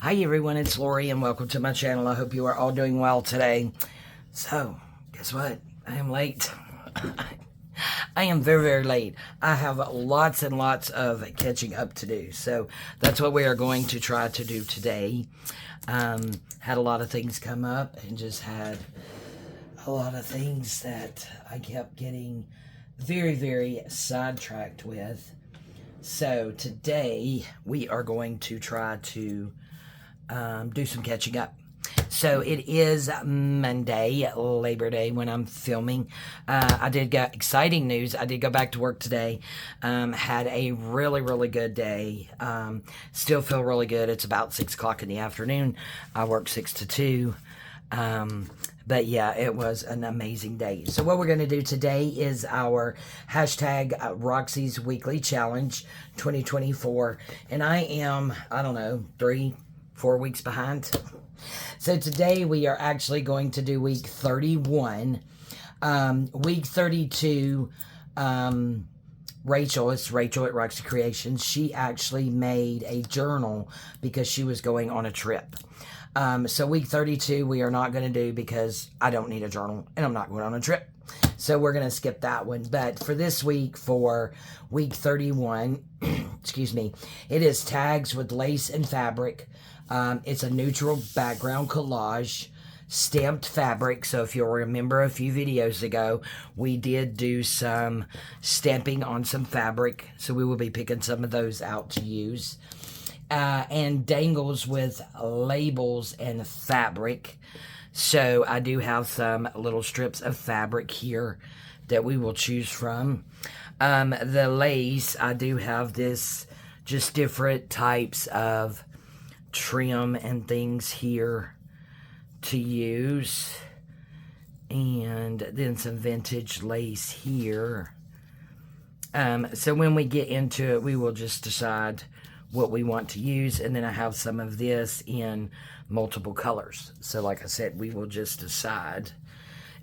Hi everyone, it's Lori and welcome to my channel. I hope you are all doing well today. So, guess what? I am late. I am very, very late. I have lots and lots of catching up to do. So, that's what we are going to try to do today. Had a lot of things come up and just had a lot of things that I kept getting very, very sidetracked with. So, today we are going to try to do some catching up. So it is Monday, Labor Day, when I'm filming. I did get exciting news. I did go back to work today. Had a really, really good day. Still feel really good. It's about 6 o'clock in the afternoon. I work 6 to 2. But yeah, it was an amazing day. So what we're going to do today is our hashtag Roxy's Weekly Challenge 2024. And I am, I don't know, 3-4 weeks behind. So today we are actually going to do week 31. Week 32, Rachel at Roxy Creations, she actually made a journal because she was going on a trip. So week 32 we are not going to do because I don't need a journal and I'm not going on a trip. So we're going to skip that one. But for this week, for week 31, excuse me, it is tags with lace and fabric. It's a neutral background collage, stamped fabric. So if you'll remember a few videos ago, we did do some stamping on some fabric. So we will be picking some of those out to use. And dangles with labels and fabric. So I do have some little strips of fabric here that we will choose from. The lace, I do have this, just different types of trim and things here to use. And then some vintage lace here. So when we get into it, we will just decide what we want to use. And then I have some of this in multiple colors. So like I said, we will just decide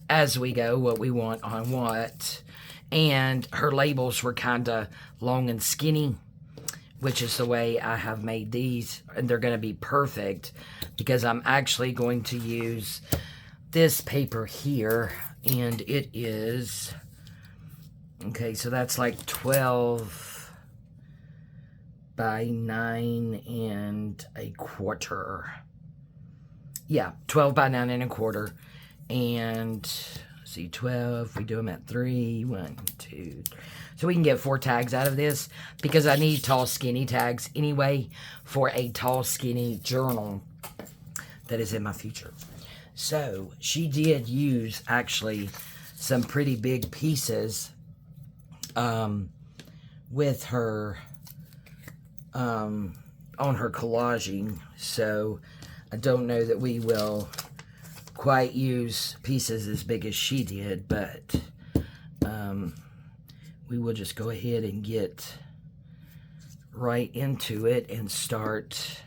as we go what we want on what. And her labels were kind of long and skinny, which is the way I have made these. And they're going to be perfect because I'm actually going to use this paper here. And it is, okay, so that's like 12 by 9 1/4. Yeah, 12 by 9 1/4. And see, 12, we do them at 3, 1, 2. So we can get 4 tags out of this because I need tall, skinny tags anyway for a tall, skinny journal that is in my future. So she did use actually some pretty big pieces with her on her collaging. So I don't know that we will quite use pieces as big as she did, but we will just go ahead and get right into it and start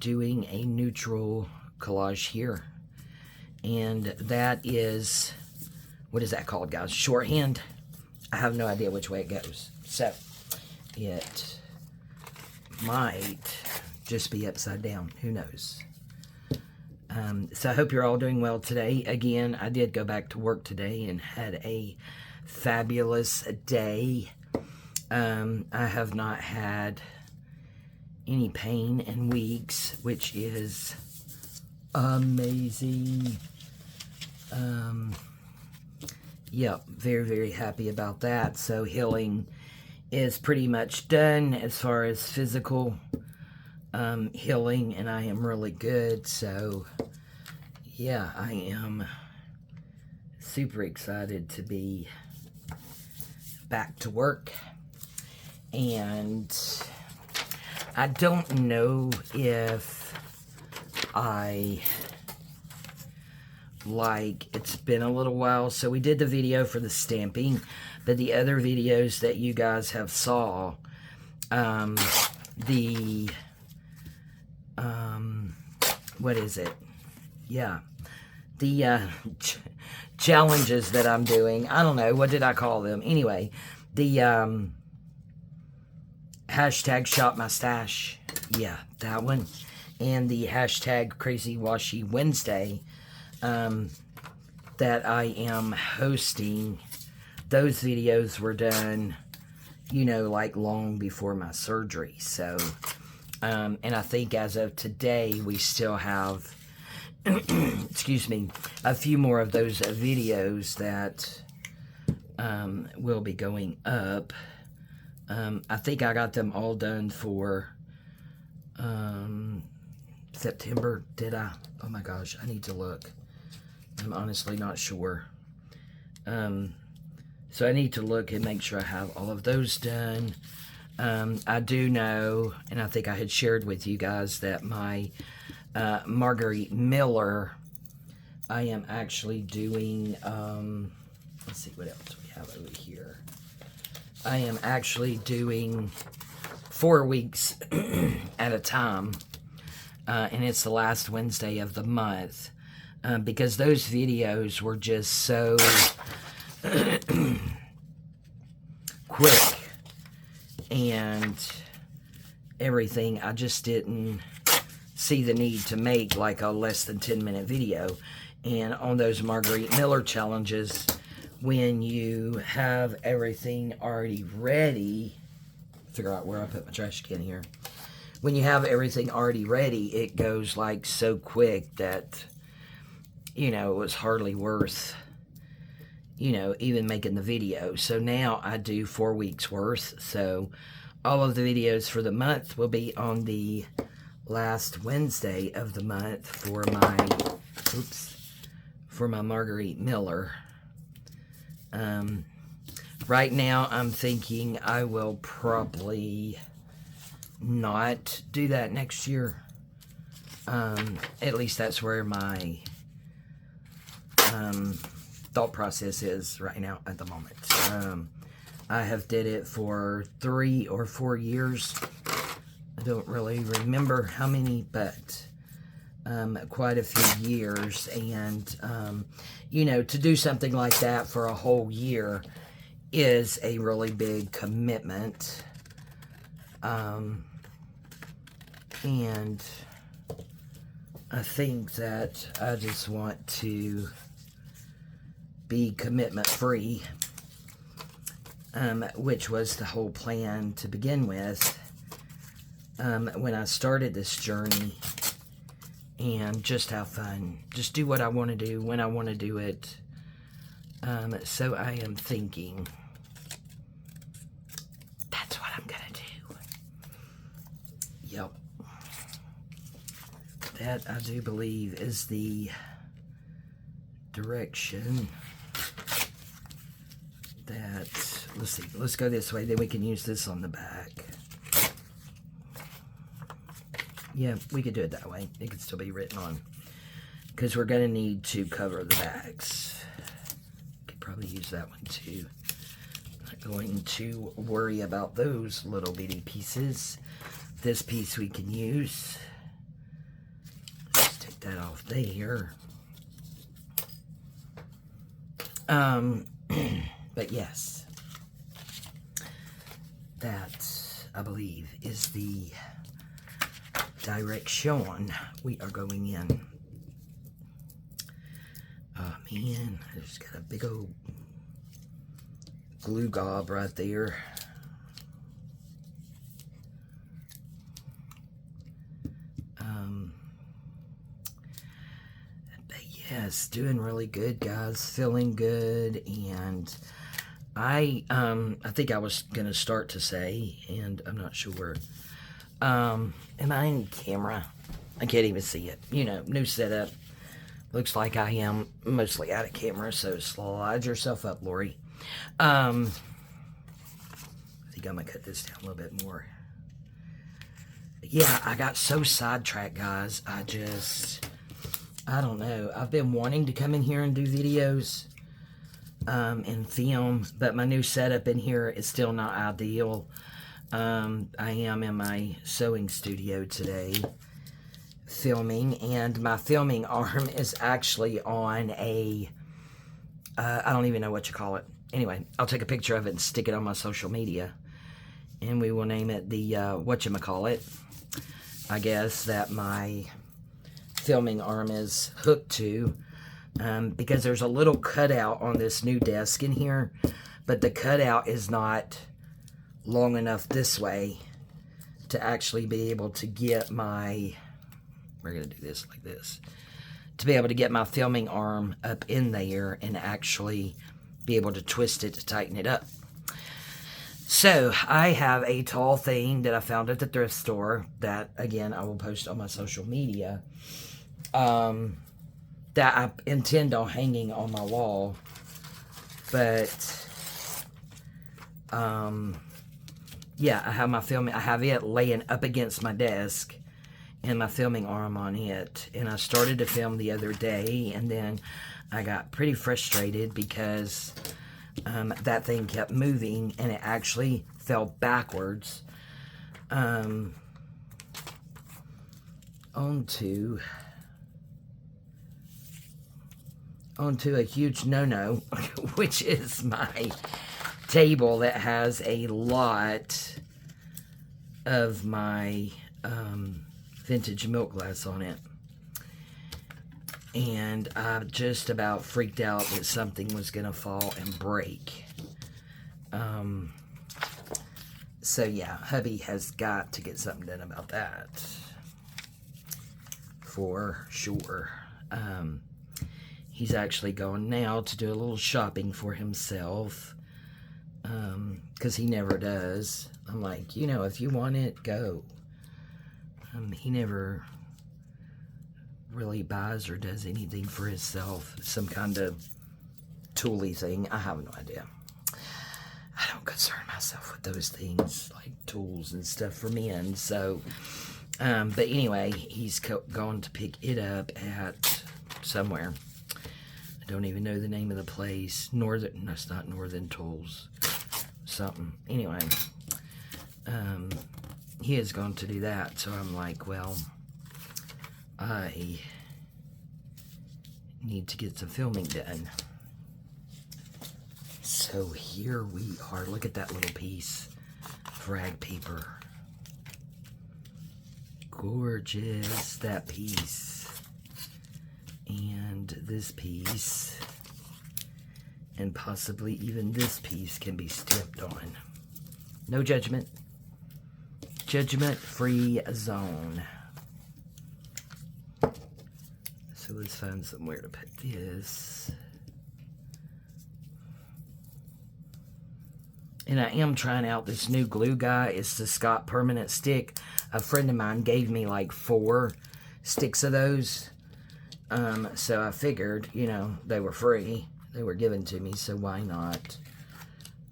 doing a neutral collage here. And that is, what is that called, guys? Shorthand? I have no idea which way it goes. So it might just be upside down. Who knows? So I hope you're all doing well today. Again, I did go back to work today and had a fabulous day. I have not had any pain in weeks, which is amazing. Yep, very, very happy about that. So healing is pretty much done as far as physical healing, and I am really good. So yeah, I am super excited to be back to work. And I don't know if it's been a little while. So we did the video for the stamping, but the other videos that you guys have saw, what is it? Yeah, the challenges that I'm doing. I don't know, what did I call them? Anyway, the hashtag shop my stash. Yeah, that one. And the hashtag Crazy Washi Wednesday that I am hosting. Those videos were done, you know, like long before my surgery. So, and I think as of today, we still have, excuse me, a few more of those videos that will be going up. I think I got them all done for September. Did I? Oh my gosh, I need to look. I'm honestly not sure. So I need to look and make sure I have all of those done. I do know, and I think I had shared with you guys, that my Marguerite Miller, I am actually doing, let's see what else we have over here. I am actually doing 4 weeks at a time, and it's the last Wednesday of the month, because those videos were just so quick and everything. I just didn't see the need to make like a less than 10-minute video. And on those Marguerite Miller challenges, when you have everything already ready, figure out where I put my trash can here. When you have everything already ready, it goes like so quick that, you know, it was hardly worth, you know, even making the video. So now I do 4 weeks worth. So all of the videos for the month will be on the last Wednesday of the month for my, for my Marguerite Miller. Right now I'm thinking I will probably not do that next year. At least that's where my thought process is right now at the moment. I have did it for 3 or 4 years. I don't really remember how many, but quite a few years. And you know, to do something like that for a whole year is a really big commitment. And I think that I just want to be commitment free, which was the whole plan to begin with when I started this journey, and just have fun, just do what I want to do when I want to do it. So I am thinking that's what I'm gonna do. Yep, that I do believe is the direction that, let's see, let's go this way, then we can use this on the back. Yeah, we could do it that way. It could still be written on, because we're going to need to cover the backs. Could probably use that one too. Not going to worry about those little bitty pieces. This piece we can use. Let's take that off there. But yes, that, I believe, is the direction we are going in. Oh man, I just got a big old glue gob right there. But yes, doing really good, guys. Feeling good. And I think I was gonna start to say, and I'm not sure. Am I in camera? I can't even see it. You know, new setup. Looks like I am mostly out of camera, so slide yourself up, Lori. I think I'm gonna cut this down a little bit more. But yeah, I got so sidetracked, guys. I don't know. I've been wanting to come in here and do videos and film, but my new setup in here is still not ideal. I am in my sewing studio today filming, and my filming arm is actually on a, I don't even know what you call it. Anyway, I'll take a picture of it and stick it on my social media. and we will name it the whatchamacallit, I guess, that my filming arm is hooked to, because there's a little cutout on this new desk in here, but the cutout is not long enough this way to actually be able to get my, we're going to do this like this, to be able to get my filming arm up in there and actually be able to twist it to tighten it up. So I have a tall thing that I found at the thrift store that, again, I will post on my social media, that I intend on hanging on my wall. But, yeah, I have it laying up against my desk and my filming arm on it. And I started to film the other day, and then I got pretty frustrated because that thing kept moving, and it actually fell backwards onto a huge no-no, which is my table that has a lot of my vintage milk glass on it. And I just about freaked out that something was going to fall and break. So yeah, hubby has got to get something done about that. For sure. He's actually going now to do a little shopping for himself. Because he never does. I'm like, you know, if you want it, go. He never really buys or does anything for himself. Some kind of tooly thing. I have no idea. I don't concern myself with those things, like tools and stuff for men. So, but anyway, he's going to pick it up at somewhere. I don't even know the name of the place. That's not Northern Tools. Something. Anyway, he is going to do that. So I'm like, well, I need to get some filming done. So here we are. Look at that little piece of rag paper. Gorgeous, that piece. And this piece. And possibly even this piece can be stamped on. No judgment. Judgment-free zone. So let's find somewhere to put this. And I am trying out this new glue guy. It's the Scott Permanent Stick. A friend of mine gave me like 4 sticks of those. So I figured, you know, they were free. They were given to me, so why not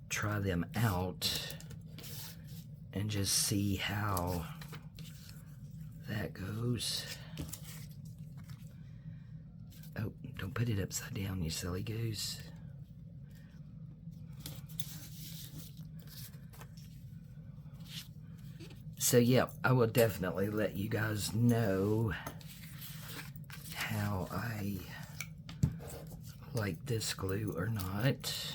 try them out and just see how that goes. Oh, don't put it upside down, you silly goose. So, yeah, I will definitely let you guys know how I like this glue or not.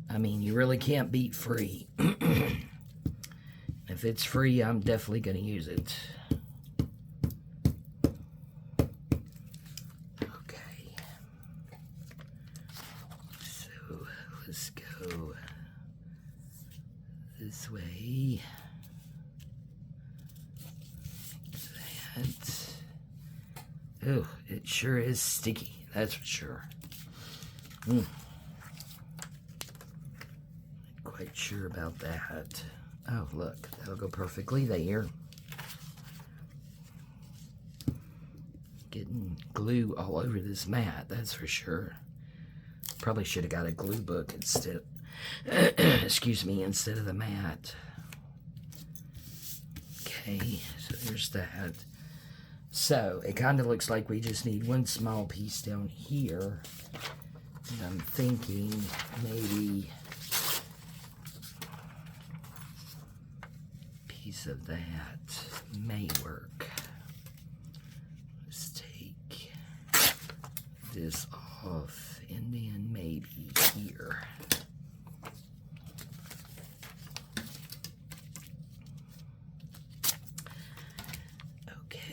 I mean, you really can't beat free. If it's free, I'm definitely going to use it. Okay. So, let's go this way. That. Oh, it sure is sticky. That's for sure. Not quite sure about that. Oh, look. That'll go perfectly there. Getting glue all over this mat, that's for sure. Probably should have got a glue book instead. Excuse me, instead of the mat. Okay, so there's that. So, it kind of looks like we just need one small piece down here. And I'm thinking maybe a piece of that may work. Let's take this off and then maybe here.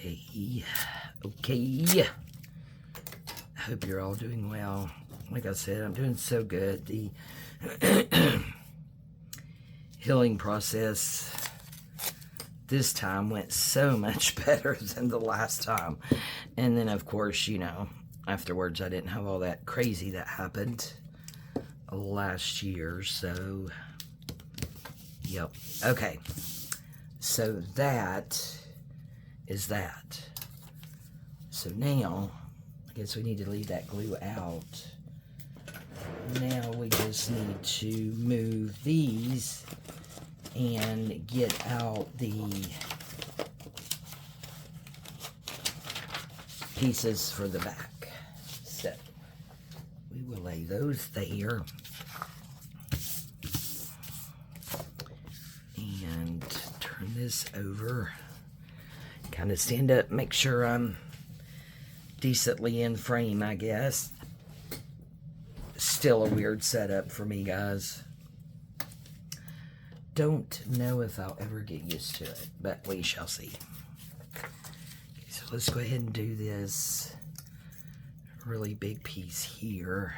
Okay. Okay. I hope you're all doing well. Like I said, I'm doing so good. The healing process this time went so much better than the last time. And then, of course, you know, afterwards, I didn't have all that crazy that happened last year. So, yep. Okay. So that is that. So now, I guess we need to leave that glue out. Now we just need to move these and get out the pieces for the back. So we will lay those there. And turn this over. Kind of stand up, make sure I'm decently in frame, I guess. Still a weird setup for me, guys. Don't know if I'll ever get used to it, but we shall see. Okay, so let's go ahead and do this really big piece here.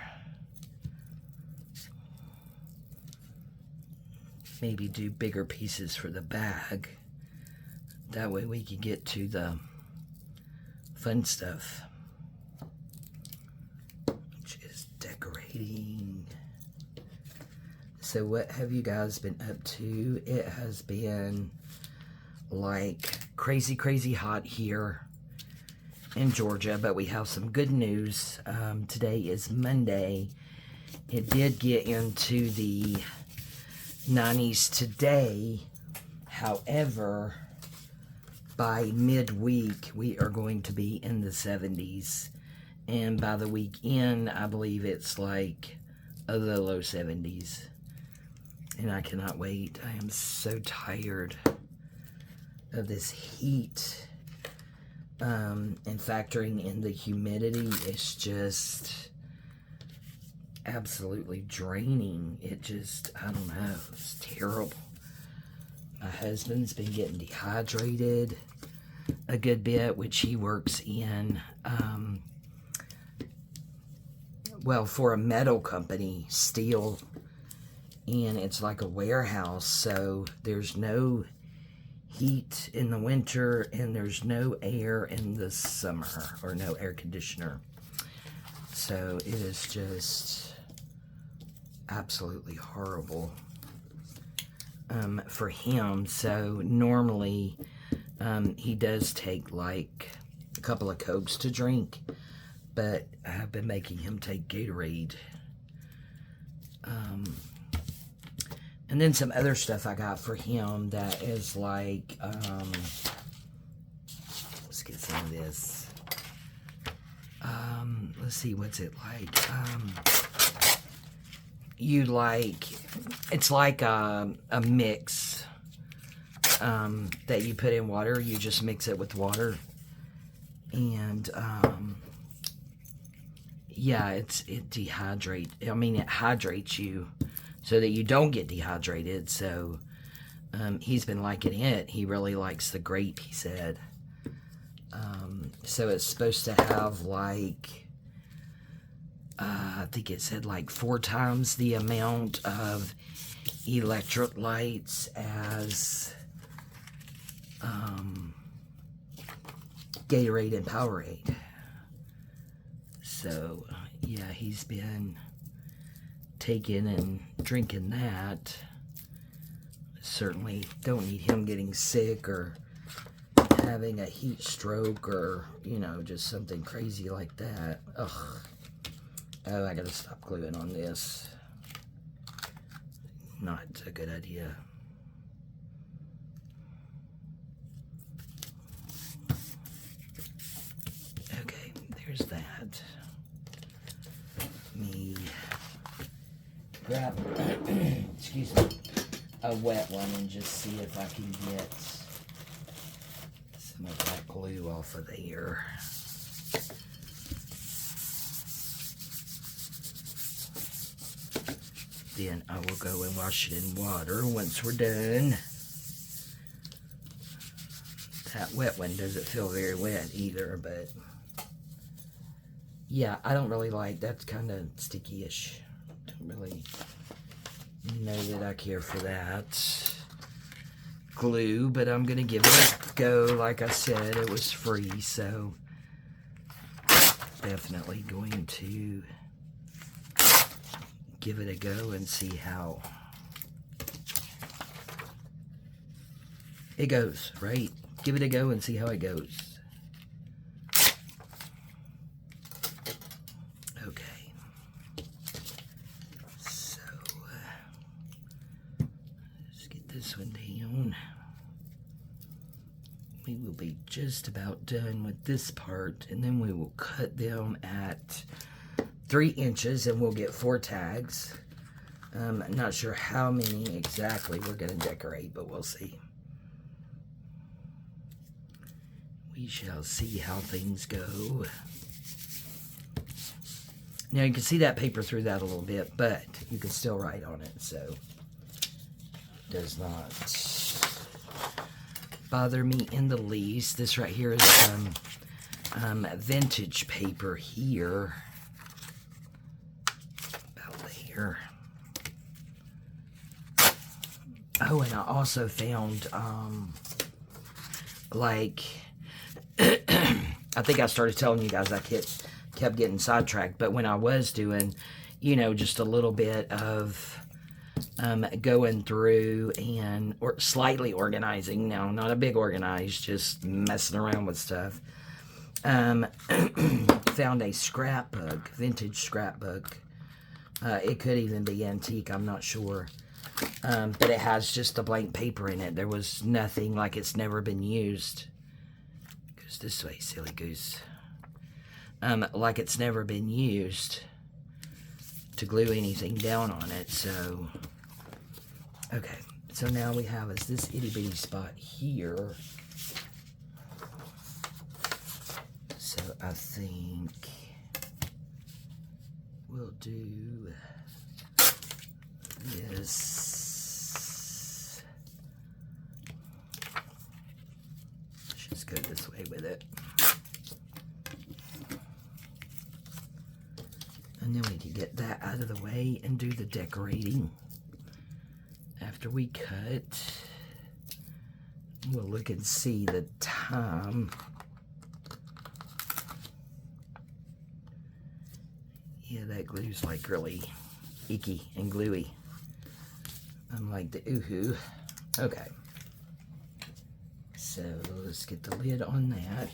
Maybe do bigger pieces for the bag. That way we can get to the fun stuff, which is decorating. So what have you guys been up to? It has been like crazy, crazy hot here in Georgia, but we have some good news. Today is Monday. It did get into the 90s today. However, by midweek, we are going to be in the 70s. And by the weekend, I believe it's like the low 70s. And I cannot wait. I am so tired of this heat. And factoring in the humidity, it's just absolutely draining. It just, I don't know, it's terrible. My husband's been getting dehydrated a good bit, which he works in, well, for a metal company, steel, and it's like a warehouse, so there's no heat in the winter, and there's no air in the summer, or no air conditioner. So it is just absolutely horrible for him. So normally he does take like a couple of Cokes to drink, but I've been making him take Gatorade. And then some other stuff I got for him that is like, let's get some of this. Let's see, what's it like? It's like a mix that you put in water. You just mix it with water. And, yeah, it hydrates you so that you don't get dehydrated. So he's been liking it. He really likes the grape, he said. So it's supposed to have like, I think it said like 4 times the amount of electrolytes as Gatorade and Powerade. So yeah, he's been taking and drinking that. Certainly don't need him getting sick or having a heat stroke or, you know, just something crazy like that. Ugh. Oh, I gotta stop gluing on this. Not a good idea. Okay, there's that. Let me grab, excuse me, a wet one and just see if I can get some of that glue off of there. Then I will go and wash it in water once we're done. That that wet one doesn't feel very wet either, but yeah, I don't really like, that's kind of sticky-ish. Don't really know that I care for that glue, but I'm gonna give it a go. Like I said, it was free, so definitely going to give it a go and see how it goes, right? Give it a go and see how it goes. Okay. So, let's get this one down. We will be just about done with this part, and then we will cut them at 3 inches, and we'll get 4 tags. I'm not sure how many exactly we're going to decorate, but we'll see. We shall see how things go. Now you can see that paper through that a little bit, but you can still write on it, so it does not bother me in the least. This right here is some vintage paper here. About there. Oh, and I also found like I think I started telling you guys I kept getting sidetracked, but when I was doing, you know, just a little bit of going through and slightly organizing, now not a big organize, just messing around with stuff, found a scrapbook, vintage scrapbook. It could even be antique, I'm not sure, but it has just a blank paper in it. There was nothing, like it's never been used. Goes this way, silly goose. Like it's never been used to glue anything down on it. So okay, so now we have is this itty bitty spot here. So I think we'll do this. Let's just go this way with it. And then we can get that out of the way and do the decorating. After we cut, we'll look and see the time. Yeah, that glue's like really icky and gluey. Unlike the oohoo. Okay. So let's get the lid on that.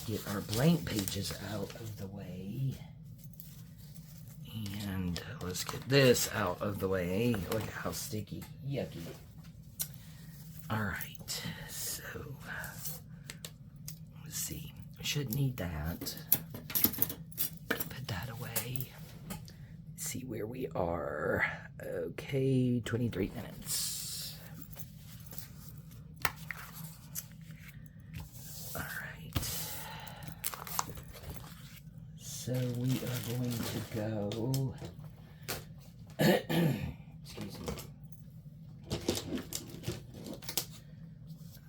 Get our blank pages out of the way. And let's get this out of the way. Look at how sticky. Yucky. Alright, so let's see. I shouldn't need that. Put that away. See where we are. Okay, 23 minutes. Alright. So we are going to go, excuse me,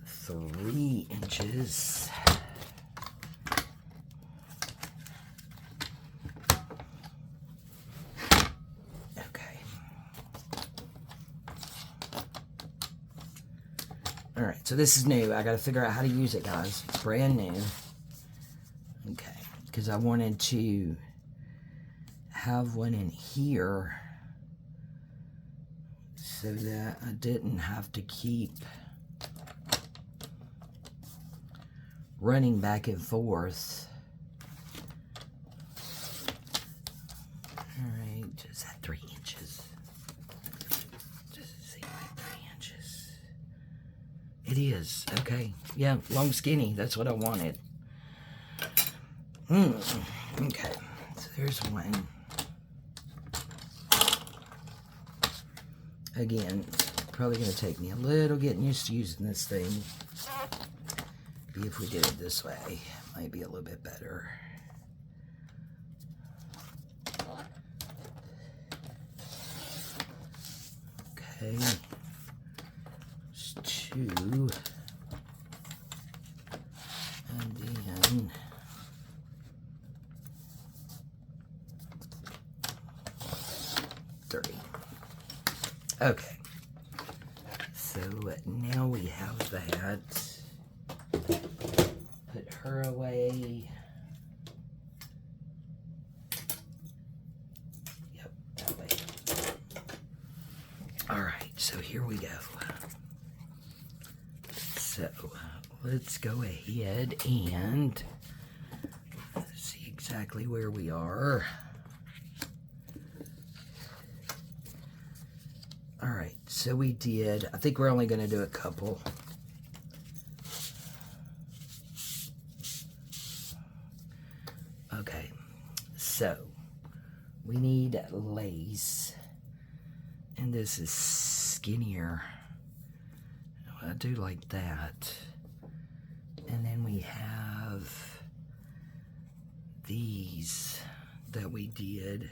3 inches. Okay. Alright, so this is new. I gotta figure out how to use it, guys. It's brand new. Okay. Because I wanted to have one in here so that I didn't have to keep running back and forth. Alright, just at 3 inches. Just see, like 3 inches. It is, okay. Yeah, long skinny, that's what I wanted. Okay, so there's one. Again, probably going to take me a little getting used to using this thing. Maybe if we did it this way, might be a little bit better. Okay, there's 2. one. Okay, so now we have that. Put her away. Yep, that way. All right, so here we go. So let's go ahead and see exactly where we are. All right, so we did, I think we're only going to do a couple. Okay, so we need lace, and this is skinnier. I do like that. And then we have these that we did,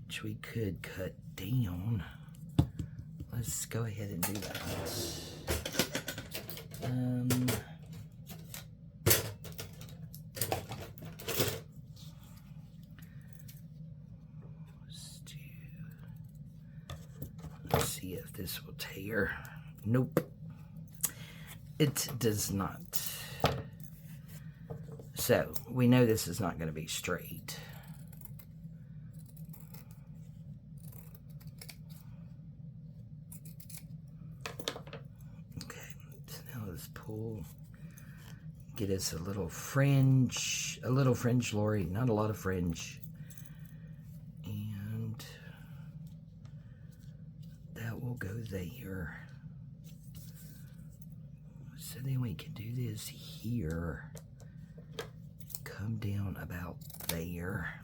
which we could cut down. Let's go ahead and do that. Let's see if this will tear. Nope. It does not. So, we know this is not going to be straight. Okay, so now let's pull, get us a little fringe, Lori, not a lot of fringe. And that will go there. So then we can do this here. Come down about there.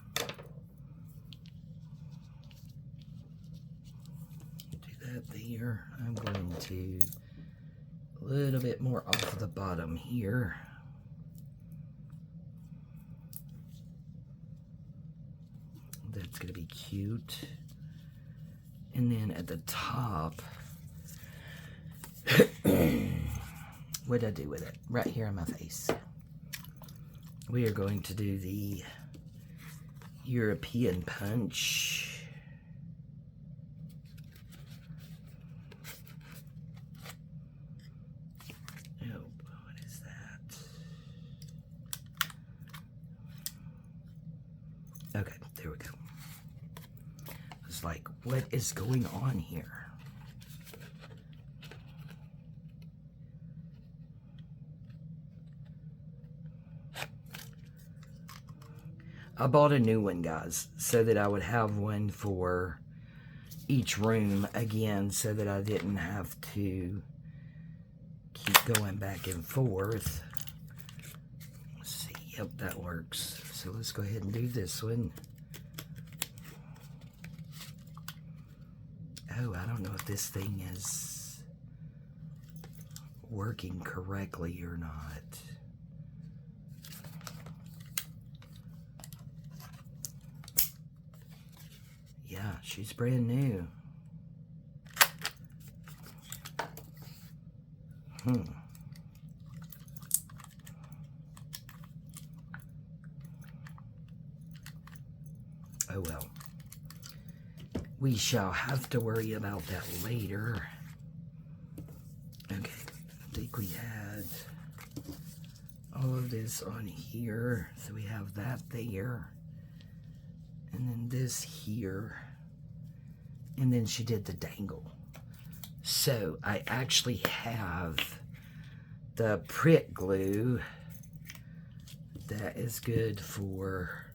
Do that there. I'm going to a little bit more off the bottom here. That's going to be cute. And then at the top, what did I do with it? Right here on my face. We are going to do the European punch. Oh, what is that? Okay, there we go. It's like, what is going on here? I bought a new one, guys, so that I would have one for each room again, so that I didn't have to keep going back and forth. Let's see, yep, that works. So let's go ahead and do this one. Oh, I don't know if this thing is working correctly or not. Yeah, she's brand new. Oh well. We shall have to worry about that later. Okay, I think we had all of this on here. So we have that there. And then this here. And then she did the dangle. So I actually have the prick glue that is good for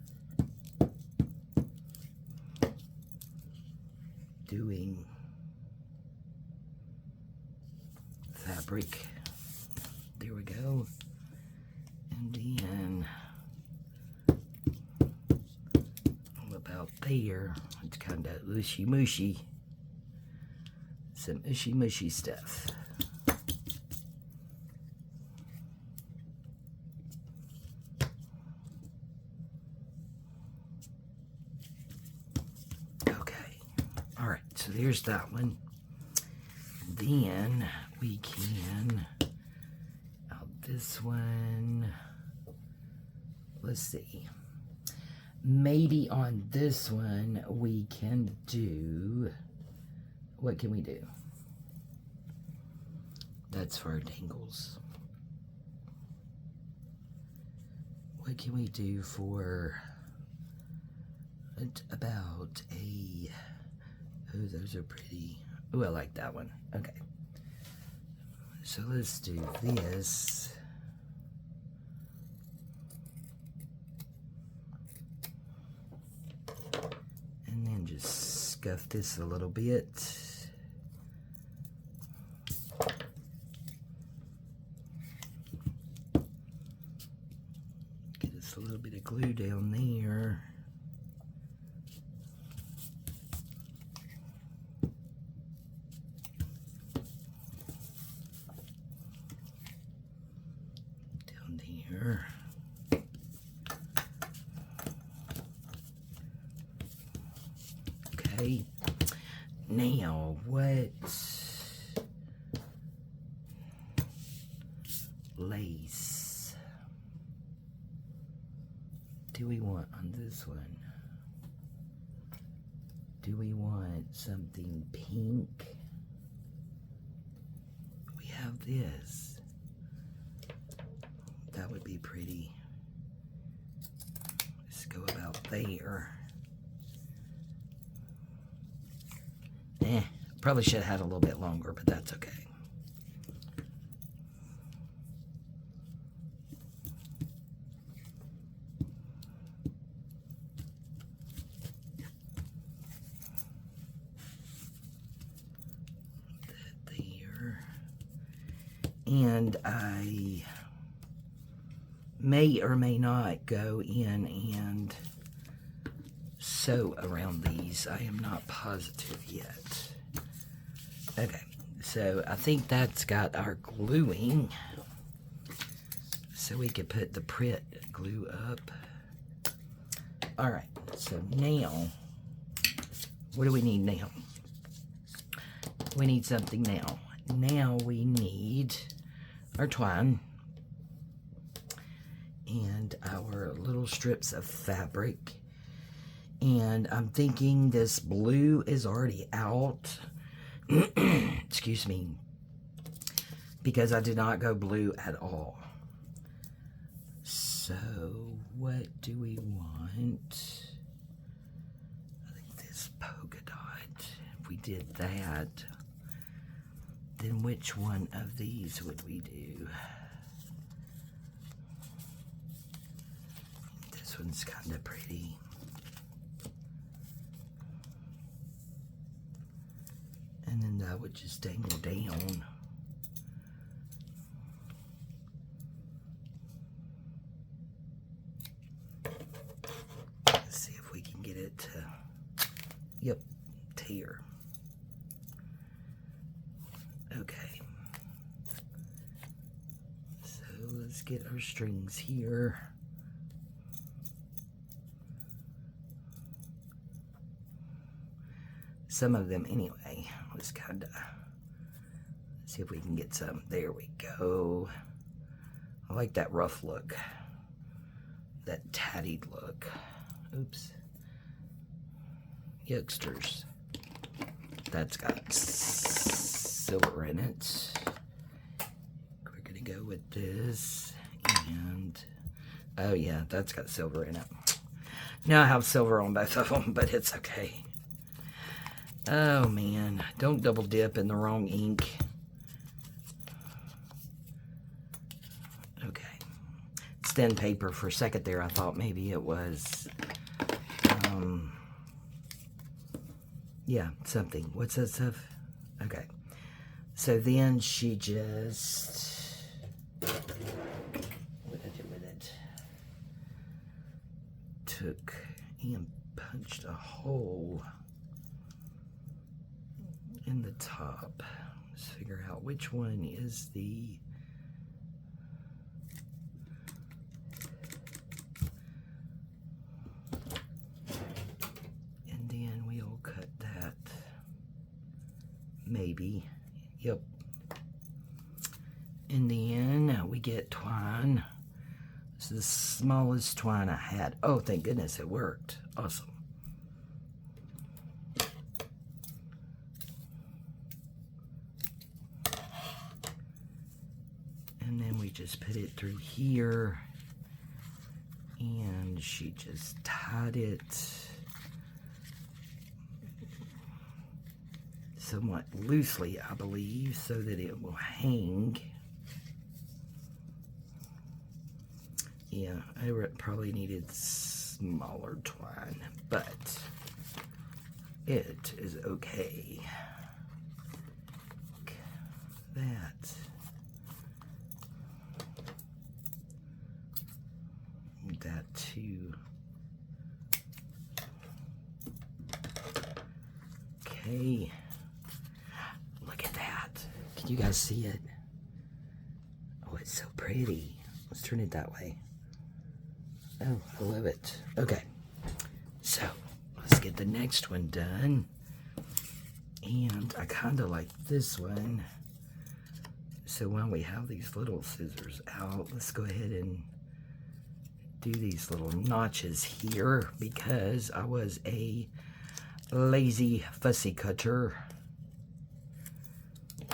doing fabric. There we go. And then about there, it's kind of mushy mushy. Some mushy mushy stuff. Okay, all right, so there's that one. Then we can out this one. let's see. Maybe on this one we can do, what can we do? That's for our dangles. What can we do for about a, oh, those are pretty. Oh, I like that one. Okay. So let's do this. And then just scuff this a little bit. Get us a little bit of glue down there. Down there. Okay. Now, what lace do we want on this one? Do we want something pink? We have this. That would be pretty. Let's go about there. Probably should have had a little bit longer, but that's okay. That there. And I may or may not go in and sew around these. I am not positive yet. Okay, so I think that's got our gluing. So we could put the Pritt glue up. Alright, so now, what do we need now? We need something now. Now we need our twine and our little strips of fabric. And I'm thinking this blue is already out. Excuse me. Because I did not go blue at all. So, what do we want? I think this polka dot. If we did that, then which one of these would we do? This one's kind of pretty. And then that would just dangle down. Let's see if we can get it to, yep, tear. Okay. So let's get our strings here. Some of them anyway. Let's kind of see if we can get some. There we go. I like that rough look. That tattied look. Oops. Yucksters. That's got silver in it. We're going to go with this. And, oh yeah, that's got silver in it. Now I have silver on both of them, but it's okay. Oh man, don't double dip in the wrong ink. Okay. It's thin paper. For a second there I thought maybe it was, yeah, something. What's that stuff? Okay. So then she just, what did I do with it? Took and punched a hole in the top. Let's figure out which one is the, and then we'll cut that. Maybe. Yep. And then we get twine. This is the smallest twine I had. Oh, thank goodness it worked. Awesome. And then we just put it through here. And she just tied it somewhat loosely, I believe, so that it will hang. Yeah, I probably needed smaller twine, but it is okay. Like that. That too. Okay. Look at that. Can you guys see it? Oh, it's so pretty. Let's turn it that way. Oh, I love it. Okay. So, let's get the next one done. And I kind of like this one. So while we have these little scissors out, let's go ahead and do these little notches here because I was a lazy fussy cutter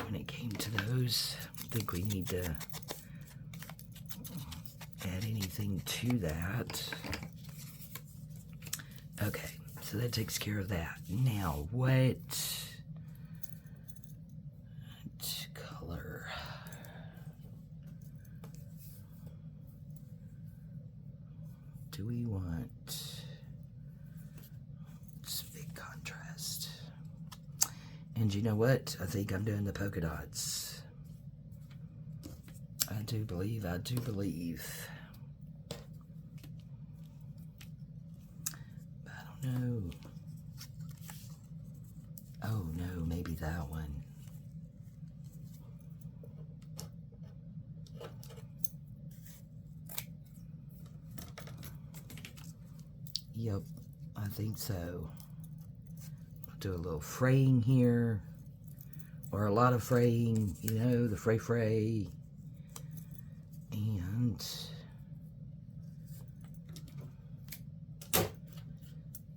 when it came to those. I think we need to add anything to that. Okay, so that takes care of that. Now, what color? Do we want? It's big contrast. And you know what? I think I'm doing the polka dots. I do believe. I don't know. Oh no, maybe that one. Yep, I think so. I'll do a little fraying here, or a lot of fraying, you know, the fray.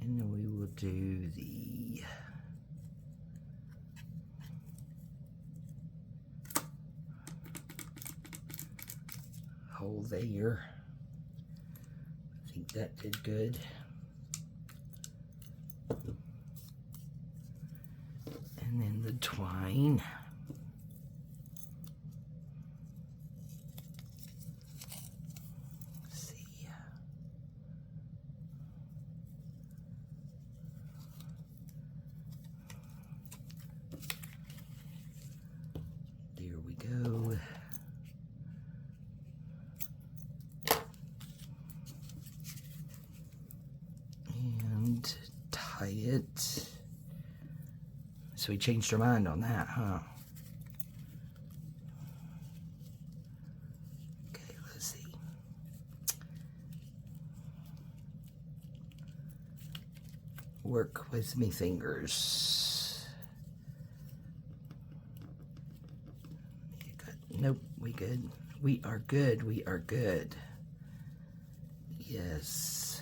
And then we will do the hole there. I think that did good. And then the twine. Go. And tie it. So we changed our mind on that, huh? Okay, let's see. Work with me fingers. Nope, we good. We are good. We are good. Yes.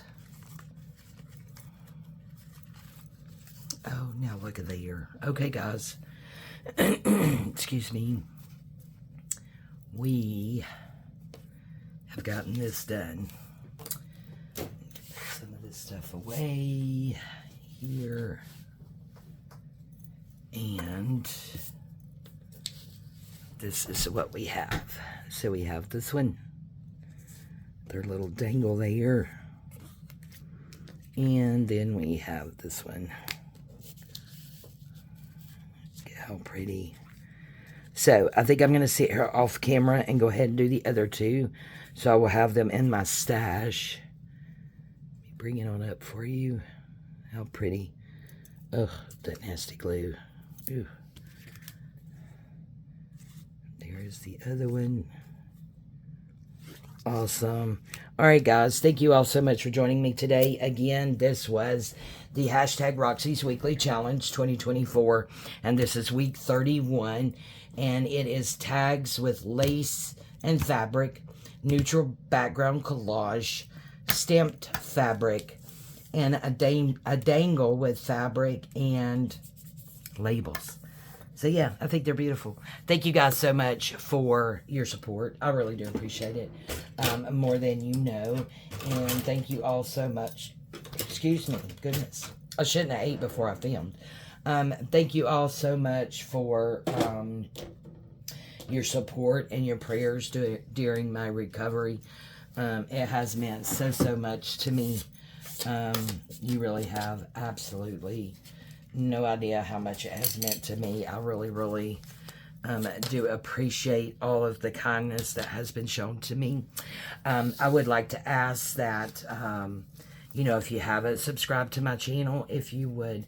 Oh, now look at there. Okay, guys. Excuse me. We have gotten this done. Some of this stuff away here. And this is what we have. So we have this one, their little dangle there, and then we have this one. Look at how pretty. So I think I'm going to sit here off camera and go ahead and do the other two, so I will have them in my stash. Let me bring it on up for you. How pretty. Ugh, that nasty glue. Ooh. There's the other one. Awesome. All right, guys. Thank you all so much for joining me today. Again, this was the hashtag Roxy's Weekly Challenge 2024. And this is week 31. And it is tags with lace and fabric. neutral background collage, stamped fabric, and a dangle with fabric and labels. So yeah, I think they're beautiful. Thank you guys so much for your support. I really do appreciate it, more than you know. And thank you all so much. Excuse me, goodness. I shouldn't have ate before I filmed. Thank you all so much for your support and your prayers during my recovery. It has meant so much to me. You really have absolutely no idea how much it has meant to me. I really do appreciate all of the kindness that has been shown to me. I would like to ask that, you know, if you haven't subscribed to my channel, if you would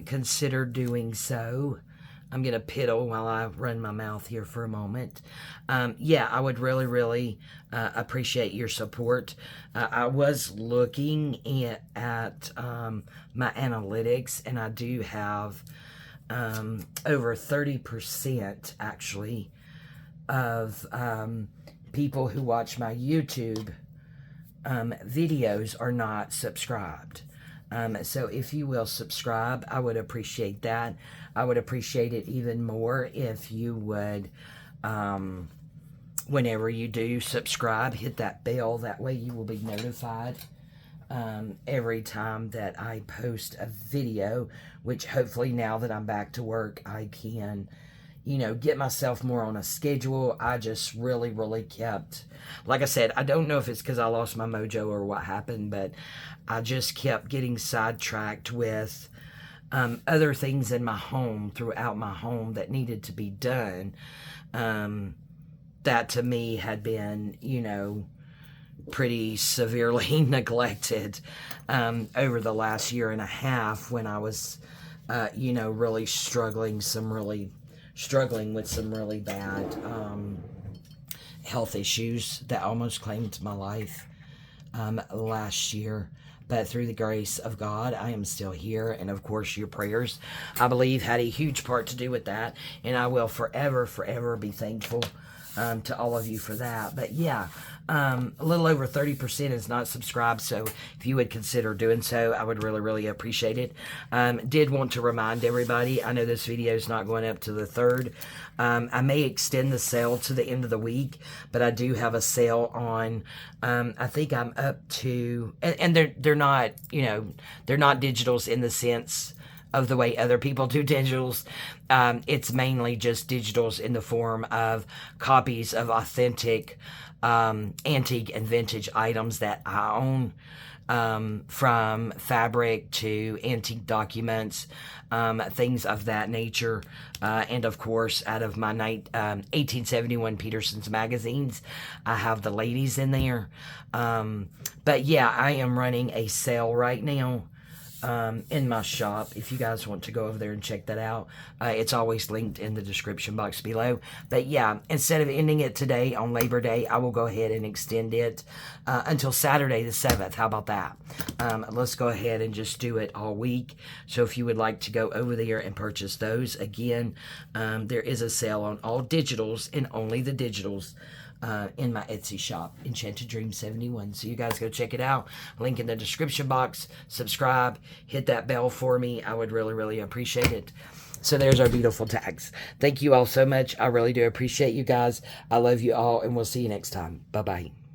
consider doing so. I'm going to piddle while I run my mouth here for a moment. Yeah, I would really appreciate your support. I was looking at my analytics, and I do have over 30% actually of people who watch my YouTube videos are not subscribed. So if you will subscribe, I would appreciate that. I would appreciate it even more if you would, whenever you do subscribe, hit that bell. That way you will be notified every time that I post a video, which hopefully now that I'm back to work, I can, you know, get myself more on a schedule. I just really kept, like I said, I don't know if it's because I lost my mojo or what happened, but I just kept getting sidetracked with other things in my home, throughout my home, that needed to be done. That to me had been, you know, pretty severely neglected over the last year and a half, when I was, you know, really struggling with some really bad health issues that almost claimed my life last year. But through the grace of God, I am still here. And of course, your prayers, I believe, had a huge part to do with that. And I will forever be thankful to all of you for that. But yeah, a little over 30% is not subscribed. So if you would consider doing so, I would really appreciate it. Did want to remind everybody, I know this video is not going up to the 3rd. I may extend the sale to the end of the week, but I do have a sale on, I think I'm up to, and they're not, you know, they're not digitals in the sense of the way other people do digitals. It's mainly just digitals in the form of copies of authentic antique and vintage items that I own, from fabric to antique documents, things of that nature, and of course out of my 1871 Peterson's magazines. I have the ladies in there, but yeah, I am running a sale right now in my shop. If you guys want to go over there and check that out, it's always linked in the description box below. But yeah, instead of ending it today on Labor Day, I will go ahead and extend it until Saturday the 7th. How about that? Let's go ahead and just do it all week. So if you would like to go over there and purchase those, again, there is a sale on all digitals, and only the digitals, in my Etsy shop, Enchanted Dream 71. So you guys go check it out. Link in the description box. Subscribe. Hit that bell for me. I would really appreciate it. So there's our beautiful tags. Thank you all so much. I really do appreciate you guys. I love you all, and we'll see you next time. Bye-bye.